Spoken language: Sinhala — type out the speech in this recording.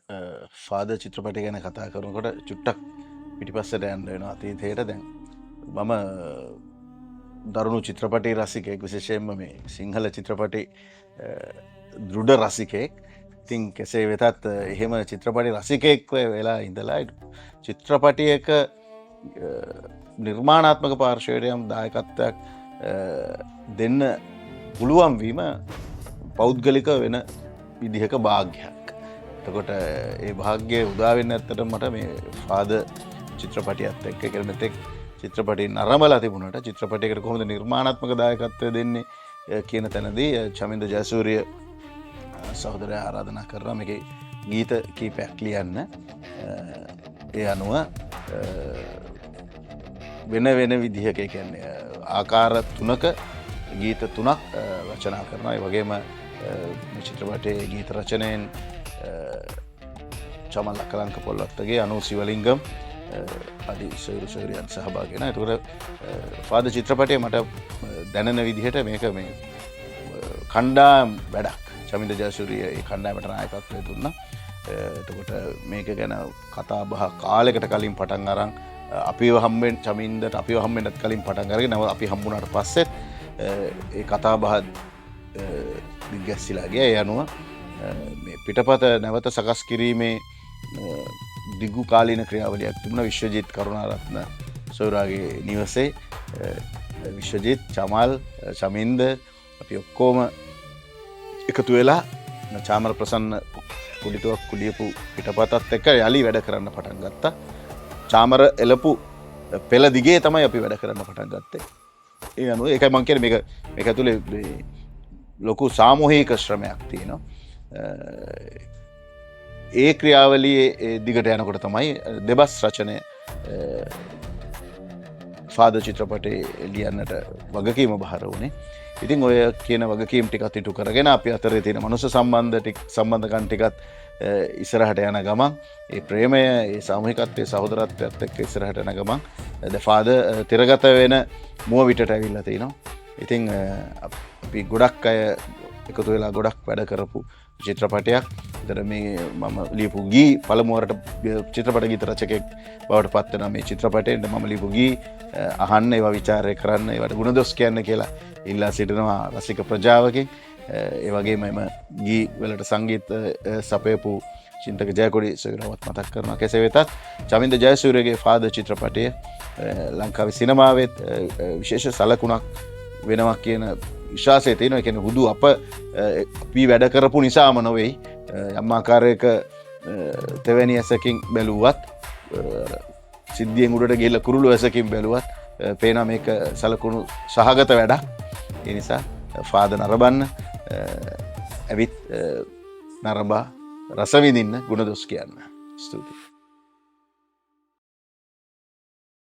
ෆාදර් චිත්‍රපටය ගැන කතා කරනකොට චුට්ටක් පිටිපස්සට යන්න වෙනවා අතීතයට. දැන් මම දරුණු චිත්‍රපටි රසිකයෙක්, විශේෂයෙන්ම මේ සිංහල චිත්‍රපටි දෘඩ රසිකයෙක්. ඉතින් කෙසේ වෙතත් එහෙම චිත්‍රපටි රසිකයෙක් වෙලා ඉඳලා චිත්‍රපටියක නිර්මාණාත්මක පාර්ශවයට යම් දායකත්වයක් දෙන්න පුළුවන් වීම පෞද්ගලික වෙන විදිහක භාග්‍යයක්. එතකොට ඒ භාග්‍යය උදා වෙන්න ඇත්තට මට මේ ෆාදර් චිත්‍රපටියත් එක්ක කියලා මෙතෙක් චිත්‍රපටි නරඹලා තිබුණාට චිත්‍රපටයකට කොහොමද නිර්මාණාත්මක දායකත්වය දෙන්නේ කියන තැනදී චමින්ද ජයසූරිය සහෝදරයා ආරාධනා කරනවා මේකේ ගීත කීපයක් ලියන්න. ඒ අනුව වෙන වෙන විදිහක කියන්නේ ආකාර තුනක ගීත තුනක් රචනා කරනවා. ඒ වගේම මේ චිත්‍රපටයේ ගීත රචනයෙන් චමල් අකලංක පොල්වත්තගේ අනු සිවලිංගම් අදී සොයුරියන් සහභාගී වෙනවා. ඒකට ෆාදර් චිත්‍රපටයේ මට දැනෙන විදිහට මේක මේ කණ්ඩායම් වැඩක්. චමින්ද ජයසූරිය ඒ කණ්ඩායමට නායකත්වය දුන්නා. එතකොට මේක ගැන කතා බහ කාලයකට කලින් පටන් අරන් අපිව හම්බෙන්න චමින්දට අපිව හම්බෙන්නත් කලින් පටන් අරගෙන අපි හම්බුණාට පස්සෙත් ඒ කතා බහ දිග්ගැස්සිලා ගියා. ඒ අනුව මේ පිටපත නැවත සකස් කිරීමේ දිගු කාලීන ක්‍රියාවලියක් තිබුණා විශ්වජිත් කරුණාරත්න සොයුරාගේ නිවසේ. විශ්වජිත්, චමල්, චමින්ද අපි ඔක්කොම එකතු වෙලා චාමර ප්‍රසන්න කුඩිතුවක් කුඩියපු පිටපතත් එක්ක යලි වැඩ කරන්න පටන් ගත්තා. චාමර එලපු පෙළ දිගේ තමයි අපි වැඩ කරන්න පටන් ගත්තේ. ඒ අනුව ඒකයි මම කියන්නේ මේක ඇතුලේ ලොකු සාමූහික ශ්‍රමයක් තියෙනවා. ඒ ක්‍රියාවලියේ දිගට යනකොට තමයි දෙබස් රචනය ෆාදර් චිත්‍රපටයේ ලියන්නට වගකීම බහර වුණේ. ඉතින් ඔය කියන වගකීම් ටිකත් ඉටු කරගෙන අපි අතරේ තියෙන මනුෂ්‍ය සම්බන්ධකම් ටිකත් ඉස්සරහට යන ගමන් ඒ ප්‍රේමය, ඒ සාමූහිකත්වයේ සහෝදරත්වයත් එක්ක ඉස්සරහට යන ගමන් ද ෆාදර් තිරගත වෙන මුව විටට ඇවිල්ලා තිනවා. ඉතින් අපි ගොඩක් අය එකතු වෙලා ගොඩක් වැඩ කරපු චිත්‍රපටයක්. ඒතර මේ මම ලියපු ගී පළමුවරට චිත්‍රපට ගීත රචකයෙක් බවට පත් වෙනා මේ චිත්‍රපටයෙන් මම ලියපු ගී අහන්න, ඒවා ਵਿਚාරය කරන්න, ඒවට ගුණදොස් කියන්න කියලා ඉල්ලා සිටිනවා රසික ප්‍රජාවකින්. ඒ වගේම එම ගී වලට සංගීත සපයපු චින්තක ජයකොඩි සොයුරාවත් මතක් කරනවා. කෙසේ වෙතත් චමින්ද ජයසූරියගේ ෆාදර් චිත්‍රපටය ලංකාවේ සිනමාවෙත් විශේෂ සලකුණක් වෙනවා කියන විශ්වාසය තියෙනවා. ඒ කියන්නේ හුදු අපි වැඩ කරපු නිසාම නොවේයි. යම් ආකාරයක තෙවැනි ඇසකින් බැලුවත්, සිද්ධියෙන් උඩට ගිහිල්ලා කුරුළු ඇසකින් බැලුවත් පේනවා මේක සලකුණු සහගත වැඩක්. ඒ නිසා ෆාදර් නරඹන්න, ඇවිත් නරඹා රස විඳින්න, ගුණදොස් කියන්න. ස්තුතියි.